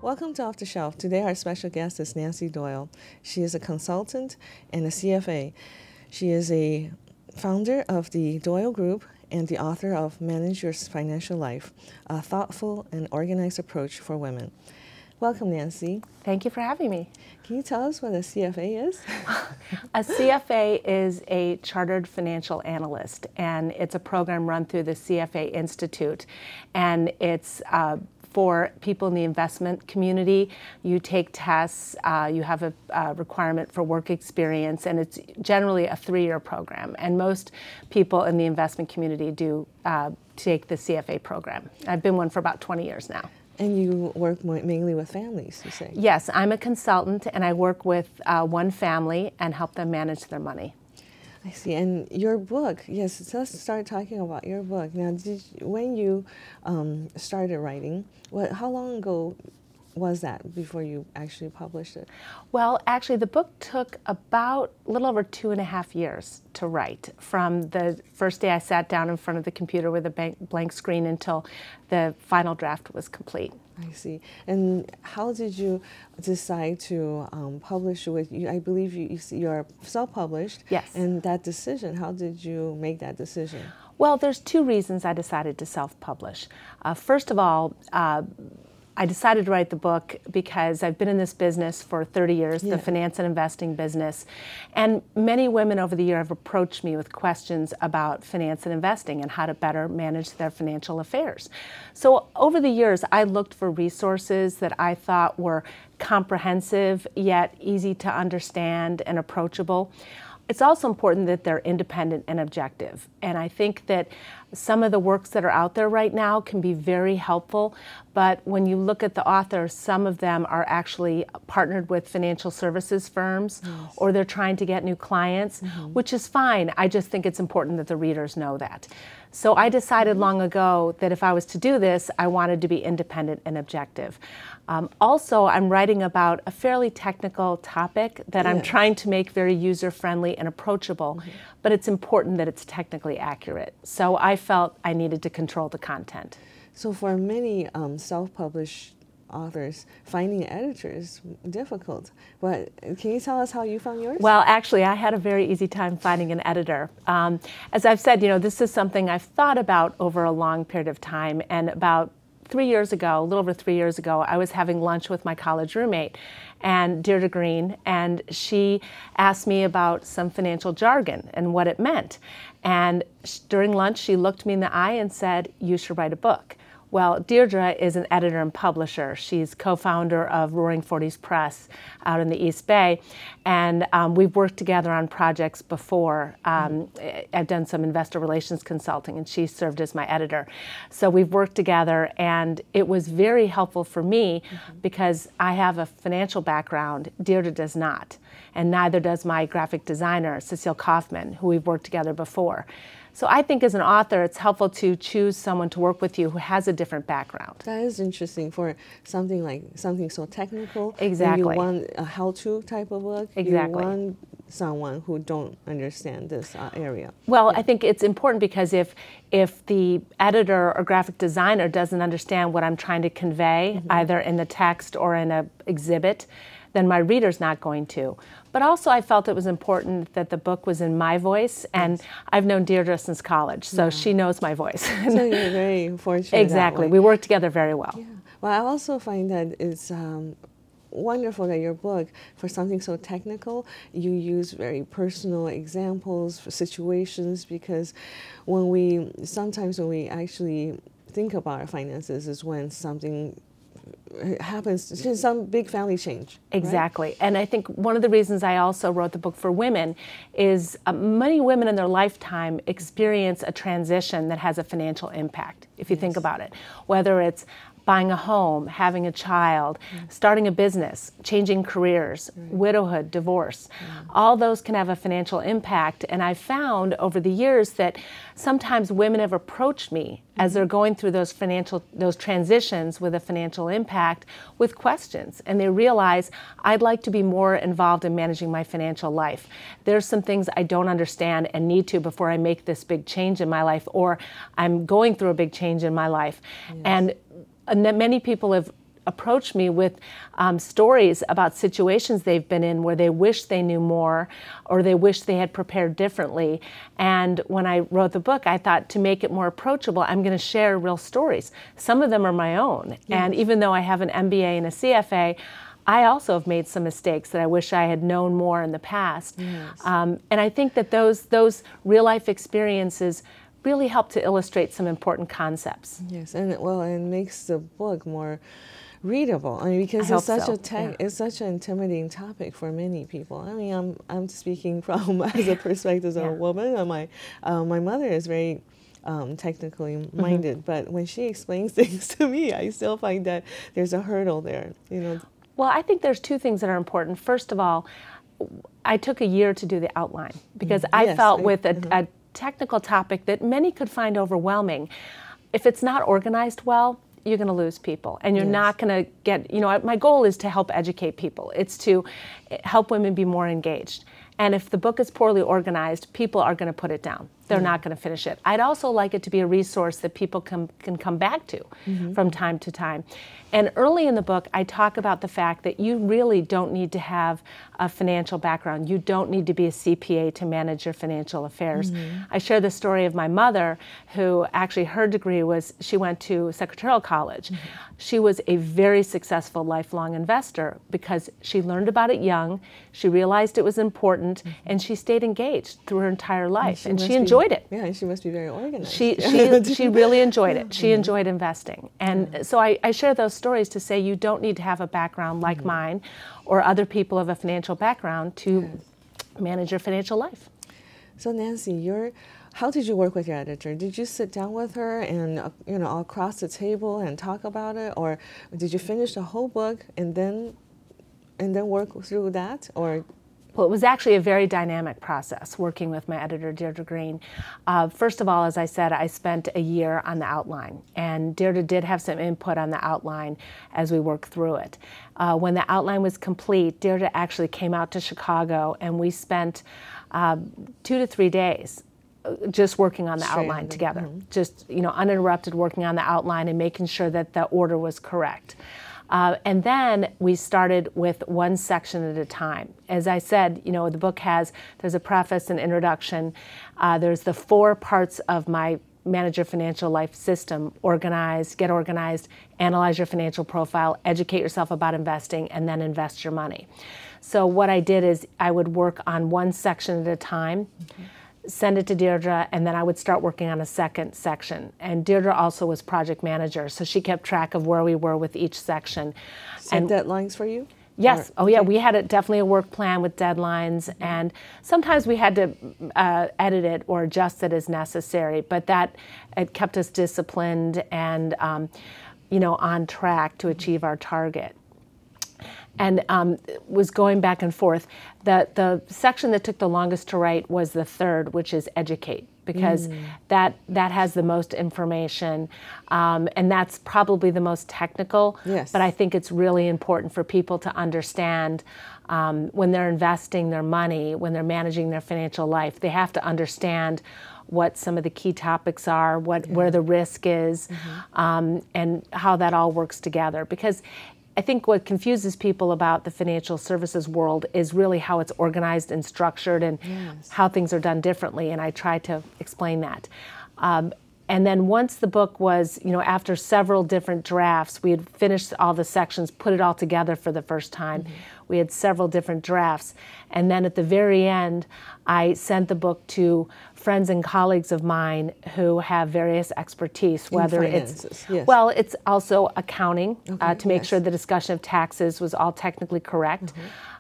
Welcome to Off the Shelf. Today our special guest is Nancy Doyle. She is a consultant and a CFA. She is a founder of the Doyle Group and the author of Manage Your Financial Life, a thoughtful and organized approach for women. Welcome, Nancy. Thank you for having me. Can you tell us what a CFA is? A CFA is a Chartered Financial Analyst, and it's a program run through the CFA Institute, and it's for people in the investment community. You take tests, you have a requirement for work experience, and it's generally a 3-year program. And most people in the investment community do take the CFA program. I've been one for about 20 years now. And you work mainly with families, you say? Yes, I'm a consultant, and I work with one family and help them manage their money. I see. And your book, yes, so let's start talking about your book. Now, when you started writing, how long ago was that before you actually published it? Well, actually, the book took about a little over 2.5 years to write, from the first day I sat down in front of the computer with a blank screen until the final draft was complete. I see. And how did you decide to publish with you? I believe you're self-published. Yes. And that decision, how did you make that decision? Well, there's 2 reasons I decided to self-publish. First of all, I decided to write the book because I've been in this business for 30 years, the finance and investing business, and many women over the year have approached me with questions about finance and investing and how to better manage their financial affairs. So over the years, I looked for resources that I thought were comprehensive, yet easy to understand and approachable. It's also important that they're independent and objective. And I think that some of the works that are out there right now can be very helpful, but when you look at the authors, some of them are actually partnered with financial services firms, or they're trying to get new clients, which is fine. I just think it's important that the readers know that. So I decided long ago that if I was to do this, I wanted to be independent and objective. Also, I'm writing about a fairly technical topic that I'm trying to make very user-friendly and approachable, but it's important that it's technically accurate. So I felt I needed to control the content. So for many self-published authors, finding editors difficult. But can you tell us how you found yours? Well, actually, I had a very easy time finding an editor. As I've said, this is something I've thought about over a long period of time, and about 3 years ago, a little over 3 years ago, I was having lunch with my college roommate, and Deirdre Green, and she asked me about some financial jargon and what it meant. And during lunch, she looked me in the eye and said, "You should write a book." Well, Deirdre is an editor and publisher. She's co-founder of Roaring Forties Press out in the East Bay, and we've worked together on projects before. I've done some investor relations consulting, and she served as my editor. So we've worked together, and it was very helpful for me because I have a financial background. Deirdre does not, and neither does my graphic designer, Cecile Kaufman, who we've worked together before. So I think as an author, it's helpful to choose someone to work with you who has a different background. That is interesting for something so technical. Exactly. You want a how-to type of book. Exactly. You want someone who don't understand this area. Well, I think it's important because if the editor or graphic designer doesn't understand what I'm trying to convey, either in the text or in an exhibit, then my reader's not going to. But also I felt it was important that the book was in my voice, and I've known Deirdre since college, so she knows my voice. So you're very fortunate. Exactly. We work together very well. Yeah. Well, I also find that it's wonderful that your book, for something so technical, you use very personal examples for situations, because sometimes when we actually think about our finances is when something happens, some big family change. Exactly. Right? And I think one of the reasons I also wrote the book for women is many women in their lifetime experience a transition that has a financial impact, if you think about it. Whether it's buying a home, having a child, starting a business, changing careers, widowhood, divorce. All those can have a financial impact. And I found over the years that sometimes women have approached me as they're going through those transitions with a financial impact with questions. And they realize, I'd like to be more involved in managing my financial life. There's some things I don't understand and need to before I make this big change in my life, or I'm going through a big change in my life. And many people have approach me with stories about situations they've been in where they wish they knew more or they wish they had prepared differently. And when I wrote the book, I thought to make it more approachable, I'm going to share real stories. Some of them are my own. Yes. And even though I have an MBA and a CFA, I also have made some mistakes that I wish I had known more in the past. Yes. And I think that those real life experiences really help to illustrate some important concepts. Yes, and well, it makes the book more readable. I mean, because it's such it's such an intimidating topic for many people. I mean, I'm speaking from as a perspective of a woman. And my mother is very technically minded, but when she explains things to me, I still find that there's a hurdle there. You know. Well, I think there's two things that are important. First of all, I took a year to do the outline because I felt with a technical topic that many could find overwhelming. If it's not organized well, you're going to lose people, and you're not going to get, my goal is to help educate people. It's to help women be more engaged. And if the book is poorly organized, people are going to put it down. They're not going to finish it. I'd also like it to be a resource that people can come back to from time to time. And early in the book, I talk about the fact that you really don't need to have a financial background. You don't need to be a CPA to manage your financial affairs. I share the story of my mother, who actually her degree was, she went to secretarial college. She was a very successful lifelong investor because she learned about it young, she realized it was important, and she stayed engaged through her entire life. And she enjoyed it. Yeah, and she must be very organized. She really enjoyed it. She enjoyed investing. And so I share those stories to say you don't need to have a background like mine or other people of a financial background to manage your financial life. So Nancy, how did you work with your editor? Did you sit down with her and across the table and talk about it, or did you finish the whole book and then work through that, or? Well, it was actually a very dynamic process working with my editor, Deirdre Green. First of all, as I said, I spent a year on the outline, and Deirdre did have some input on the outline as we worked through it. When the outline was complete, Deirdre actually came out to Chicago, and we spent 2 to 3 days just working on the outline together, just uninterrupted working on the outline and making sure that the order was correct. And then we started with one section at a time. As I said, the book there's a preface and introduction. There's the 4 parts of my Manage Your Financial Life system: organize, get organized, analyze your financial profile, educate yourself about investing, and then invest your money. So what I did is I would work on one section at a time, send it to Deirdre, and then I would start working on a second section. And Deirdre also was project manager, so she kept track of where we were with each section. Set deadlines for you? Yes. We had definitely a work plan with deadlines, and sometimes we had to edit it or adjust it as necessary, but it kept us disciplined and on track to achieve our target. And was going back and forth. The section that took the longest to write was the 3rd, which is educate, because that has the most information, and that's probably the most technical. Yes. But I think it's really important for people to understand when they're investing their money, when they're managing their financial life, they have to understand what some of the key topics are, where the risk is, and how that all works together. Because I think what confuses people about the financial services world is really how it's organized and structured and how things are done differently, and I try to explain that. And then once the book was, after several different drafts, we had finished all the sections, put it all together for the first time. We had several different drafts. And then at the very end, I sent the book to friends and colleagues of mine who have various expertise, whether it's, well, it's also accounting, to make sure the discussion of taxes was all technically correct.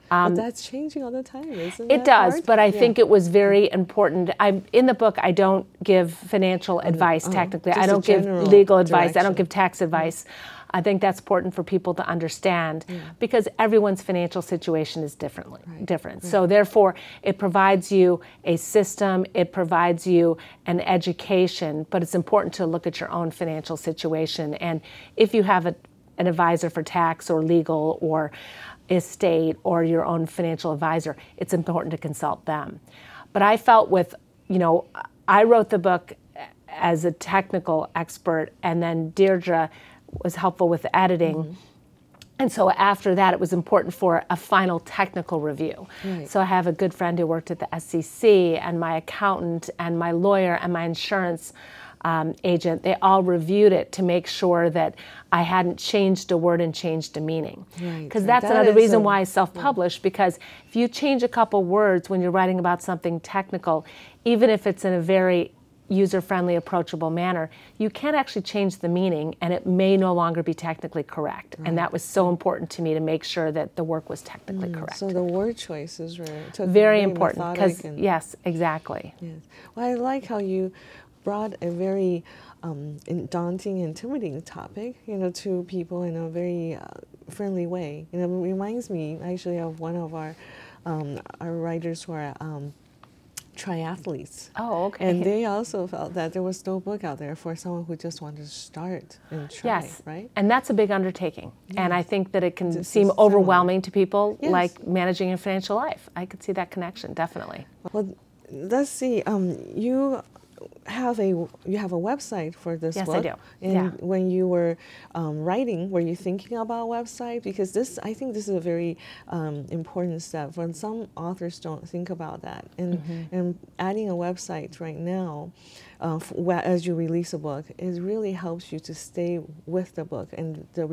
But that's changing all the time, isn't it? It does, hard? But I think it was very important. In the book, I don't give financial advice technically. I don't give legal advice. I don't give tax advice. I think that's important for people to understand because everyone's financial situation is different. So therefore, it provides you a system, it provides you an education, but it's important to look at your own financial situation. And if you have an advisor for tax or legal or estate or your own financial advisor, it's important to consult them. But I felt I wrote the book as a technical expert, and then Deirdre was helpful with the editing. And so after that, it was important for a final technical review. Right. So I have a good friend who worked at the SEC, and my accountant and my lawyer and my insurance agent. They all reviewed it to make sure that I hadn't changed a word and changed a meaning. Because that's another reason why I self-publish, because if you change a couple words when you're writing about something technical, even if it's in a very user-friendly, approachable manner, you can't actually change the meaning, and it may no longer be technically correct. And that was so important to me, to make sure that the work was technically correct. So the word choices were very important, because yes, exactly. Yes. Well, I like how you brought a very daunting, intimidating topic, to people in a very friendly way. It reminds me actually of one of our writers who are triathletes. Oh, okay. And they also felt that there was no book out there for someone who just wanted to start and try, right? And that's a big undertaking. Yes. And I think that it can seem overwhelming to people, like managing your financial life. I could see that connection, definitely. Well, let's see. You have a website for this book. Yes, I do. And when you were writing, were you thinking about a website? Because I think this is a very important step. When some authors don't think about that, and adding a website right now, as you release a book, it really helps you to stay with the book and the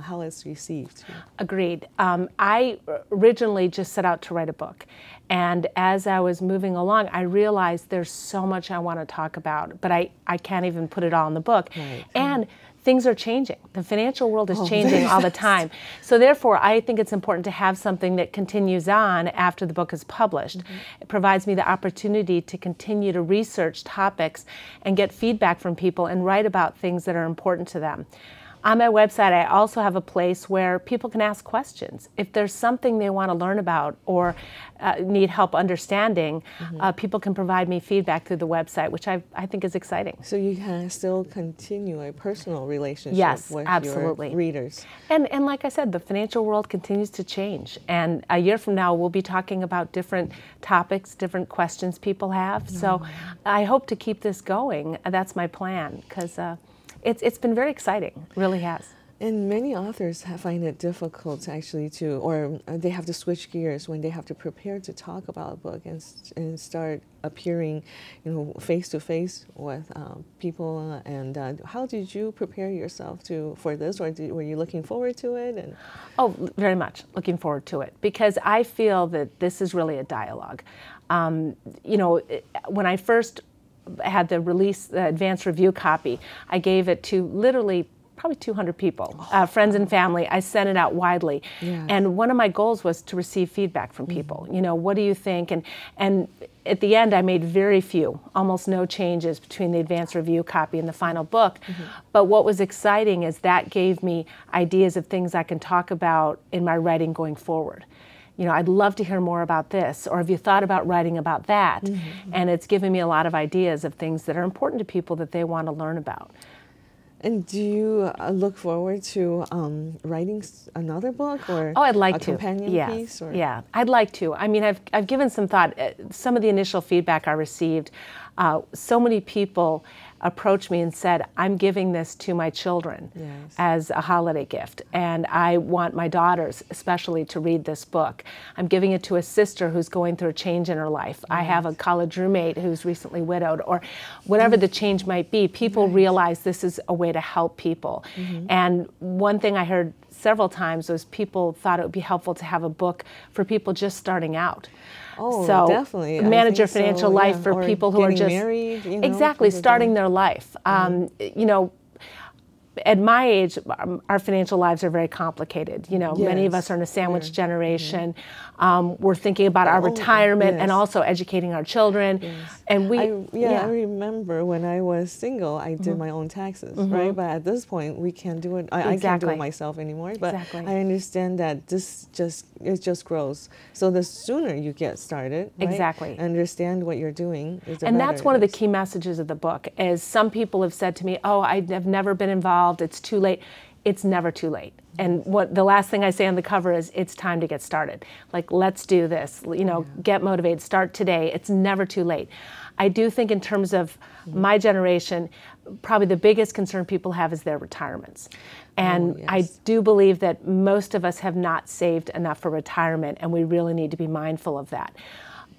how it's received. Agreed. I originally just set out to write a book. And as I was moving along, I realized there's so much I want to talk about, but I can't even put it all in the book. Right. And things are changing. The financial world is changing all the time. So therefore, I think it's important to have something that continues on after the book is published. It provides me the opportunity to continue to research topics and get feedback from people and write about things that are important to them. On my website, I also have a place where people can ask questions. If there's something they want to learn about or need help understanding, people can provide me feedback through the website, which I think is exciting. So you can still continue a personal relationship with your readers. And like I said, the financial world continues to change. And a year from now, we'll be talking about different topics, different questions people have. So I hope to keep this going. That's my plan, because it's been very exciting, it really has. And many authors find it difficult actually or they have to switch gears when they have to prepare to talk about a book and start appearing, face to face with people. And how did you prepare yourself for this, or were you looking forward to it? Oh, very much looking forward to it, because I feel that this is really a dialogue. When I first had the advanced review copy, I gave it to literally probably 200 people, friends and family. I sent it out widely. Yes. And one of my goals was to receive feedback from people. What do you think? And at the end, I made very few, almost no changes between the advanced review copy and the final book. But what was exciting is that gave me ideas of things I can talk about in my writing going forward. I'd love to hear more about this, or have you thought about writing about that? And it's given me a lot of ideas of things that are important to people that they want to learn about. And do you look forward to writing another book, or I'd like a companion piece? Or? Yeah, I'd like to. I mean, I've given some thought. Some of the initial feedback I received, so many people approached me and said, I'm giving this to my children as a holiday gift, and I want my daughters especially to read this book. I'm giving it to a sister who's going through a change in her life. I have a college roommate who's recently widowed, or whatever the change might be. People realize this is a way to help people. And one thing I heard several times was people thought it would be helpful to have a book for people just starting out. Oh, so definitely. Manage your financial life for people who are just married, exactly starting their life. At my age, our financial lives are very complicated. Many of us are in a sandwich generation. We're thinking about our retirement and also educating our children. And I remember when I was single, I did my own taxes, right? But at this point, we can't do it. I can't do it myself anymore. But I understand that it just grows. So the sooner you get started, right? Understand what you're doing. And that's one of the key messages of the book. Is some people have said to me, "Oh, I've never been involved. It's too late." It's never too late. And the last thing I say on the cover is, it's time to get started. Like, let's do this, get motivated, start today. It's never too late. I do think in terms of my generation, probably the biggest concern people have is their retirements. And yes. I do believe that most of us have not saved enough for retirement, and we really need to be mindful of that.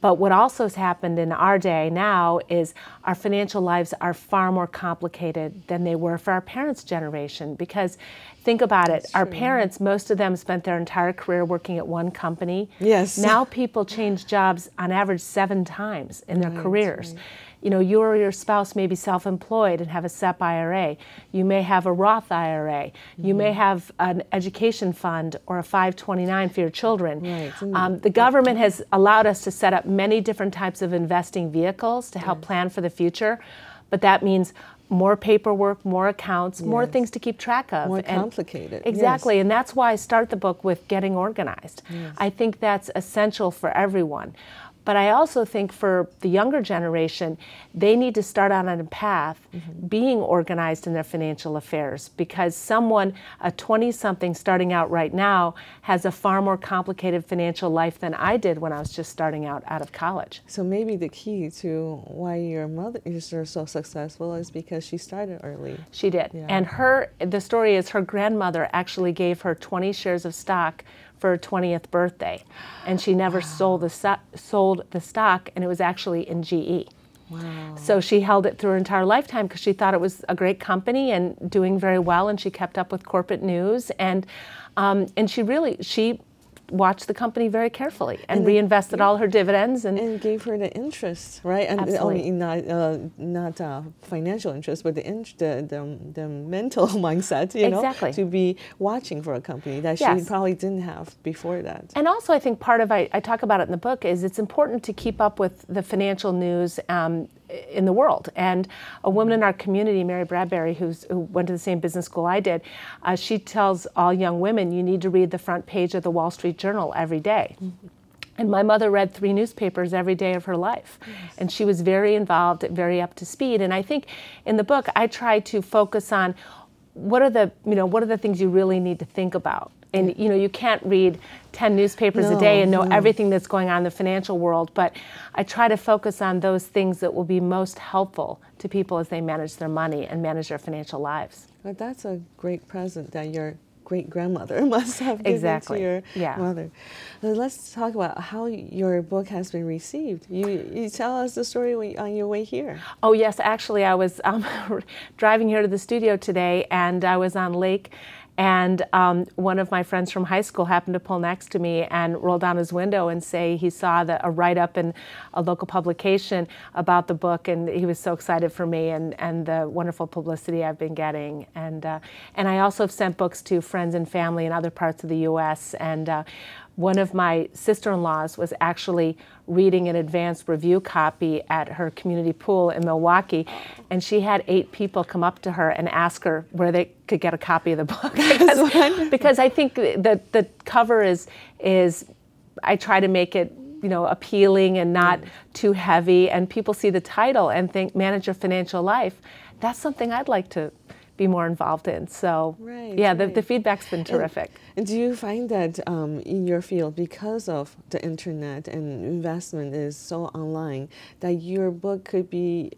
But what also has happened in our day now is our financial lives are far more complicated than they were for our parents' generation. Because think about it, our parents, most of them spent their entire career working at one company. Yes. Now people change jobs on average 7 times in their careers. Right. You know, you or your spouse may be self-employed and have a SEP IRA. You may have a Roth IRA. You may have an education fund or a 529 for your children. Right. The government has allowed us to set up many different types of investing vehicles to help plan for the future, but that means more paperwork, more accounts, more things to keep track of. More complicated. Exactly, and that's why I start the book with getting organized. I think that's essential for everyone. But I also think for the younger generation, they need to start out on a path being organized in their financial affairs, because someone, a 20-something starting out right now, has a far more complicated financial life than I did when I was just starting out of college. So maybe the key to why your mother is so successful is because she started early. She did. And the story is her grandmother actually gave her 20 shares of stock for her 20th birthday, and she never sold the stock, and it was actually in GE. Wow. So she held it through her entire lifetime because she thought it was a great company and doing very well, and she kept up with corporate news, and she watched the company very carefely and reinvested all her dividends and gave her the interest, right? And Absolutely. not financial interest, but the mental mindset, you know, to be watching for a company that she probably didn't have before that. And also, I think part of I talk about it in the book is it's important to keep up with the financial news in the world. And a woman in our community, Mary Bradbury, who went to the same business school I did, she tells all young women, you need to read the front page of the Wall Street Journal every day. And my mother read 3 newspapers every day of her life. And she was very involved, very up to speed. And I think in the book, I try to focus on what are the things you really need to think about. And you can't read 10 newspapers a day and know everything that's going on in the financial world, but I try to focus on those things that will be most helpful to people as they manage their money and manage their financial lives. But that's a great present that your great-grandmother must have given to your mother. Let's talk about how your book has been received. You tell us the story on your way here. Oh yes, actually I was driving here to the studio today, and I was on Lake, and one of my friends from high school happened to pull next to me and roll down his window and say he saw a write-up in a local publication about the book, and he was so excited for me and the wonderful publicity I've been getting. And I also have sent books to friends and family in other parts of the U.S., and one of my sister-in-laws was actually reading an advanced review copy at her community pool in Milwaukee, and she had 8 people come up to her and ask her where they could get a copy of the book. because I think the cover is I try to make it appealing and not too heavy, and people see the title and think manage your financial life. That's something I'd like to be more involved in. So the feedback's been terrific. And do you find that in your field, because of the internet and investment is so online, that your book could be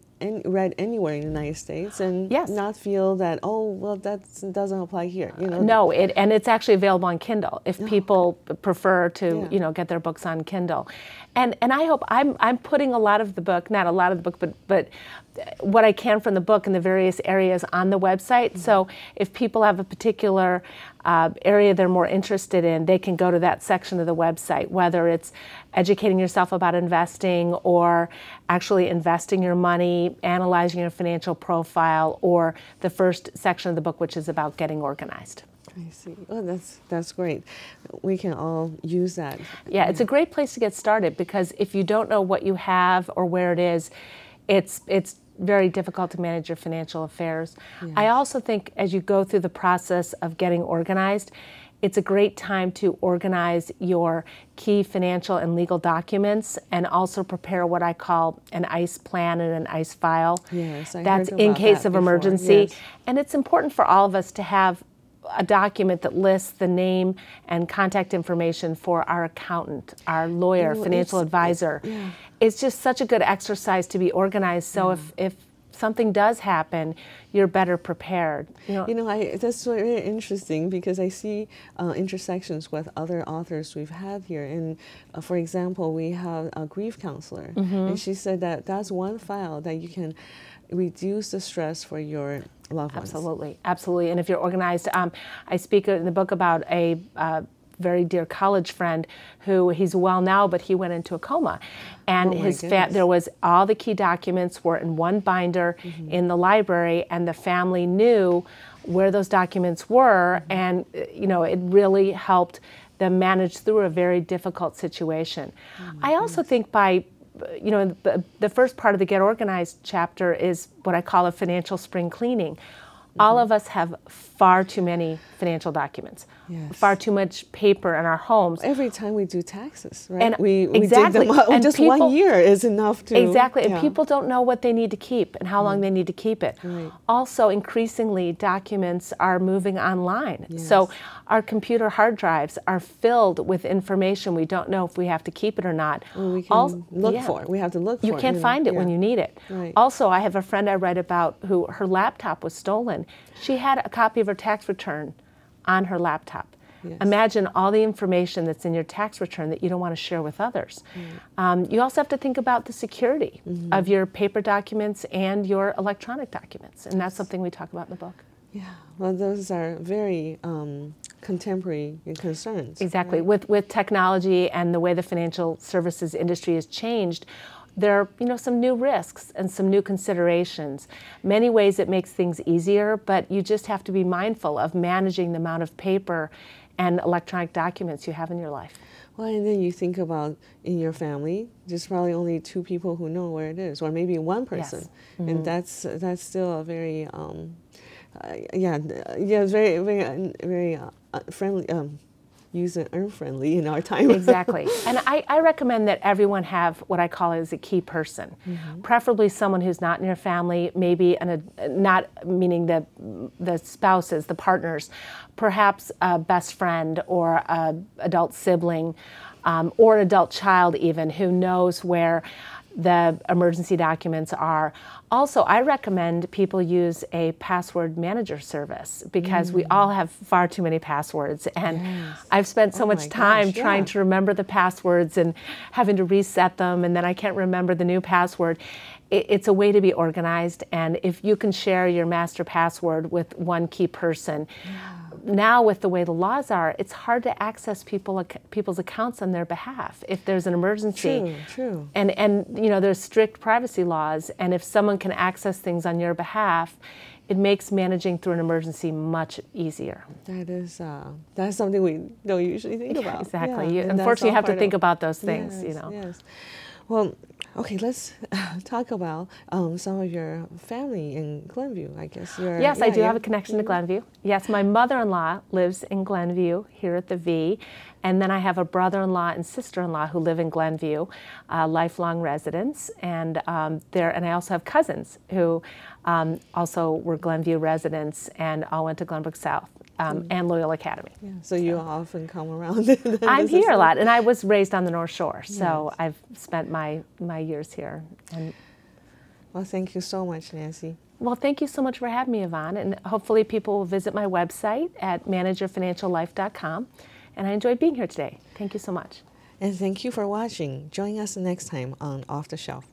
read anywhere in the United States and not feel that, oh, well, that doesn't apply here? No, and it's actually available on Kindle if people prefer to get their books on Kindle. And I hope I'm putting a lot of the book, not a lot of the book, but what I can from the book in the various areas on the website. So if people have a particular area they're more interested in, they can go to that section of the website, whether it's educating yourself about investing or actually investing your money, analyzing your financial profile, or the first section of the book, which is about getting organized. I see. Oh, that's great. We can all use that. Yeah, it's a great place to get started, because if you don't know what you have or where it is, it's very difficult to manage your financial affairs. Yes. I also think as you go through the process of getting organized, it's a great time to organize your key financial and legal documents, and also prepare what I call an ICE plan and an ICE file. Yes, that's in case of emergency. Yes. And it's important for all of us to have a document that lists the name and contact information for our accountant, our lawyer, financial advisor. It's just such a good exercise to be organized. So if something does happen, you're better prepared. That's very interesting because I see intersections with other authors we've had here. And for example, we have a grief counselor, and she said that that's one file that you can reduce the stress for your loved ones. Absolutely, absolutely. And if you're organized, I speak in the book about a very dear college friend who, he's well now, but he went into a coma, and there was all the key documents were in one binder in the library, and the family knew where those documents were, and it really helped them manage through a very difficult situation. I also think by the first part of the Get Organized chapter is what I call a financial spring cleaning. All of us have far too many financial documents, far too much paper in our homes. Every time we do taxes, right? And we dig them up. And just 1 year is enough to... Exactly, and people don't know what they need to keep and how long they need to keep it. Right. Also, increasingly, documents are moving online. So our computer hard drives are filled with information we don't know if we have to keep it or not. Well, we can look for it. We have to look for it. You can't find it when you need it. Right. Also, I have a friend I write about who her laptop was stolen. She had a copy of her tax return on her laptop. Imagine all the information that's in your tax return that you don't want to share with others. You also have to think about the security of your paper documents and your electronic documents, and that's something we talk about in the book. Yeah, well, those are very contemporary concerns. Exactly. Right? With technology and the way the financial services industry has changed, there are some new risks and some new considerations. Many ways it makes things easier, but you just have to be mindful of managing the amount of paper and electronic documents you have in your life. Well, and then you think about in your family, there's probably only 2 people who know where it is, or maybe 1 person, and that's still a very very friendly. User unfriendly in our time. Exactly. And I recommend that everyone have what I call as a key person, preferably someone who's not in your family, maybe not meaning the spouses, the partners, perhaps a best friend or an adult sibling or an adult child even who knows where the emergency documents are. Also, I recommend people use a password manager service because we all have far too many passwords, and I've spent so much time trying to remember the passwords and having to reset them, and then I can't remember the new password. It's a way to be organized, and if you can share your master password with 1 key person, now with the way the laws are, it's hard to access people's accounts on their behalf if there's an emergency. True. And there's strict privacy laws, and if someone can access things on your behalf, it makes managing through an emergency much easier. That's something we don't usually think about. Exactly. Unfortunately, you have to think about those things. Yes. Well, okay, let's talk about some of your family in Glenview, I guess. Yes, I do have a connection to Glenview. Yes, my mother-in-law lives in Glenview here at the V, and then I have a brother-in-law and sister-in-law who live in Glenview, lifelong residents, and I also have cousins who also were Glenview residents and all went to Glenbrook South. And Loyola Academy. Yeah, so you often come around. I'm here a lot, and I was raised on the North Shore, so I've spent my years here. And well, thank you so much, Nancy. Well, thank you so much for having me, Yvonne, and hopefully people will visit my website at manageyourfinanciallife.com, and I enjoyed being here today. Thank you so much. And thank you for watching. Join us next time on Off the Shelf.